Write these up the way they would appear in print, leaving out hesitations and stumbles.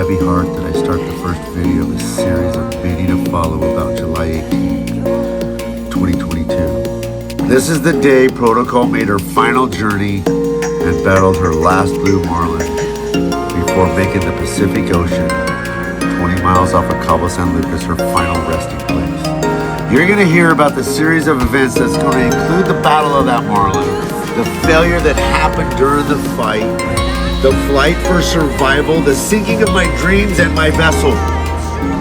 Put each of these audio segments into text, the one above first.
heavy heart that I start the first video of a series of many to follow about July 18, 2022. This is the day Protocol made her final journey and battled her last blue marlin before making the Pacific Ocean, 20 miles off of Cabo San Lucas, her final resting place. You're going to hear about the series of events that's going to include the battle of that marlin, the failure that happened during the fight, the flight for survival, the sinking of my dreams and my vessel,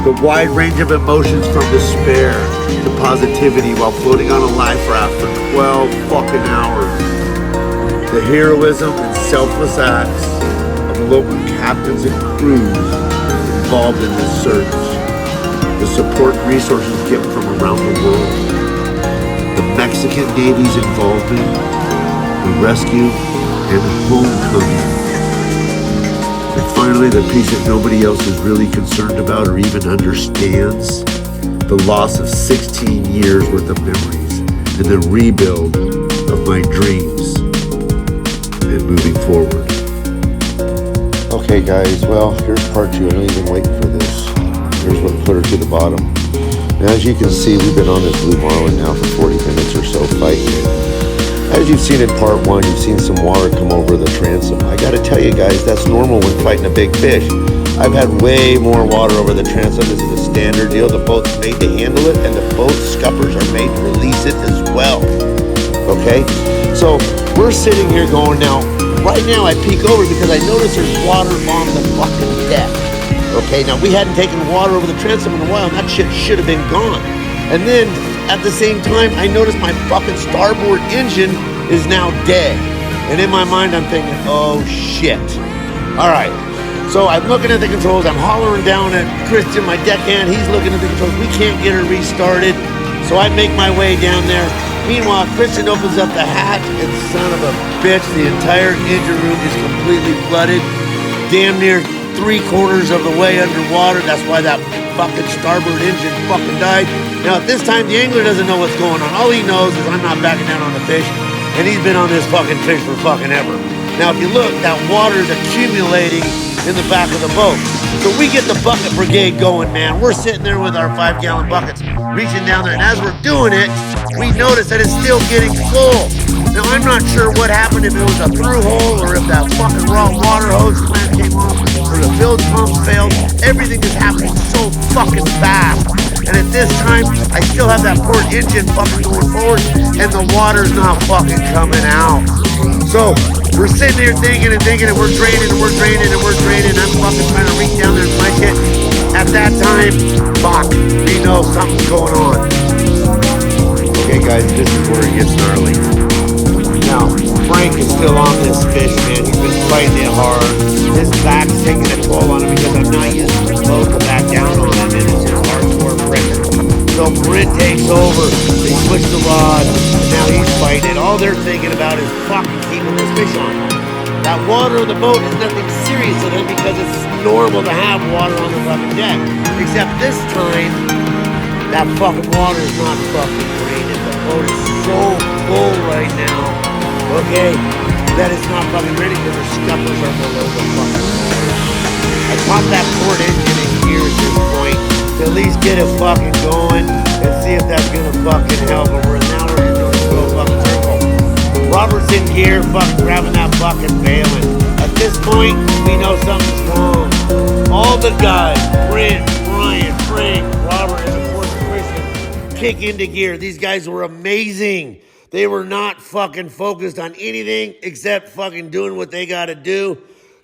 the wide range of emotions from despair to positivity while floating on a life raft for 12 fucking hours, the heroism and selfless acts of local captains and crews involved in this search, the support and resources given from around the world, the Mexican Navy's involvement, the rescue and homecoming. And finally, the piece that nobody else is really concerned about or even understands, the loss of 16 years worth of memories and the rebuild of my dreams and moving forward. Okay guys, well, here's part 2. I know you've been waiting for this. Here's what put her to the bottom. Now, as you can see, we've been on this blue marlin now for 40 minutes or so fighting it. As you've seen in part 1, you've seen some water come over the transom. I gotta tell you guys, that's normal when fighting a big fish. I've had way more water over the transom. This is a standard deal. The boat's made to handle it, and the boat scuppers are made to release it as well. Okay? So, we're sitting here going now, right now I peek over because I notice there's water on the fucking deck. Okay, now we hadn't taken water over the transom in a while, and that shit should have been gone. And then, at the same time, I noticed my fucking starboard engine is now dead. And in my mind, I'm thinking, oh shit. All right, so I'm looking at the controls. I'm hollering down at Christian, my deckhand. He's looking at the controls. We can't get her restarted. So I make my way down there. Meanwhile, Christian opens up the hatch, and son of a bitch, the entire engine room is completely flooded. Damn near 3/4 of the way underwater. That's why that fucking starboard engine fucking died. Now at this time, the angler doesn't know what's going on. All he knows is I'm not backing down on the fish, and he's been on this fucking fish for fucking ever. Now if you look, that water is accumulating in the back of the boat. So we get the bucket brigade going, man. We're sitting there with our 5-gallon buckets, reaching down there, and as we're doing it, we notice that it's still getting full. Now I'm not sure what happened, if it was a through hole or if that fucking raw water hose plant came off or the bilge pump failed. Everything is happening so fucking fast. And at this time, I still have that port engine fucking going forward and the water's not fucking coming out. So we're sitting here thinking and we're draining and we're draining and we're draining. I'm fucking trying to reach down there and find it. At that time, fuck, we know something's going on. Okay guys, this is where it gets gnarly. Now, Frank is still on this fish, man. He's been fighting it hard. His back's taking a toll on him because I'm not using the boat to back down on him, and it's just hardcore friction. So Brent takes over. They switch the rod, and now he's fighting it. All they're thinking about is fucking keeping this fish on. That water on the boat is nothing serious to them because it's normal to have water on the fucking deck. Except this time, that fucking water is not fucking draining. The boat is so full right now. Okay, that it's not fucking ready because the scuppers are below the fucking water. I pop that port engine in gear at this point to at least get it fucking going and see if that's gonna fucking help. And now we're just doing a slow fucking circle. Robert's in gear, fucking grabbing that fucking bailing. At this point, we know something's wrong. All the guys, Brent, Brian, Frank, Robert, and of course Christian, kick into gear. These guys were amazing. They were not fucking focused on anything except fucking doing what they gotta do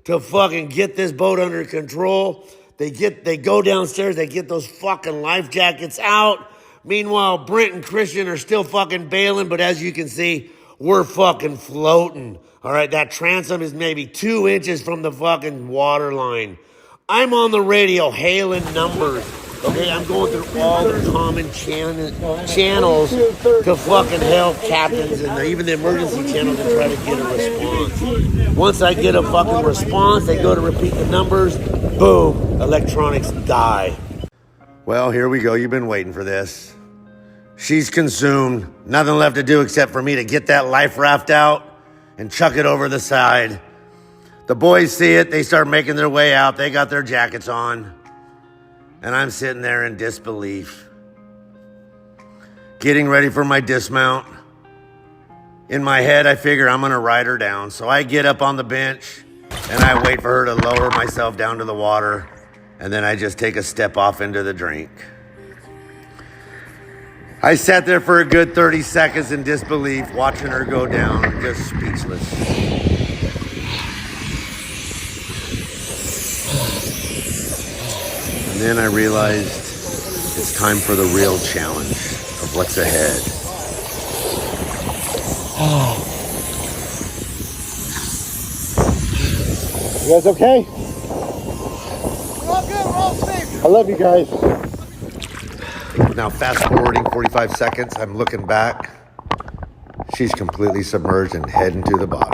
to fucking get this boat under control. They go downstairs, they get those fucking life jackets out. Meanwhile, Brent and Christian are still fucking bailing, but as you can see, we're fucking floating. All right, that transom is maybe 2 inches from the fucking water line. I'm on the radio hailing numbers. Okay, I'm going through all the common channels to fucking help captains and even the emergency channels to try to get a response. Once I get a fucking response, they go to repeat the numbers. Boom, electronics die. Well, here we go. You've been waiting for this. She's consumed. Nothing left to do except for me to get that life raft out and chuck it over the side. The boys see it. They start making their way out. They got their jackets on. And I'm sitting there in disbelief, getting ready for my dismount. In my head, I figure I'm going to ride her down. So I get up on the bench and I wait for her to lower myself down to the water. And then I just take a step off into the drink. I sat there for a good 30 seconds in disbelief, watching her go down, just speechless. And then I realized it's time for the real challenge of what's ahead. You guys okay? We're all good, we're all safe. I love you guys. Now fast forwarding 45 seconds, I'm looking back. She's completely submerged and heading to the bottom.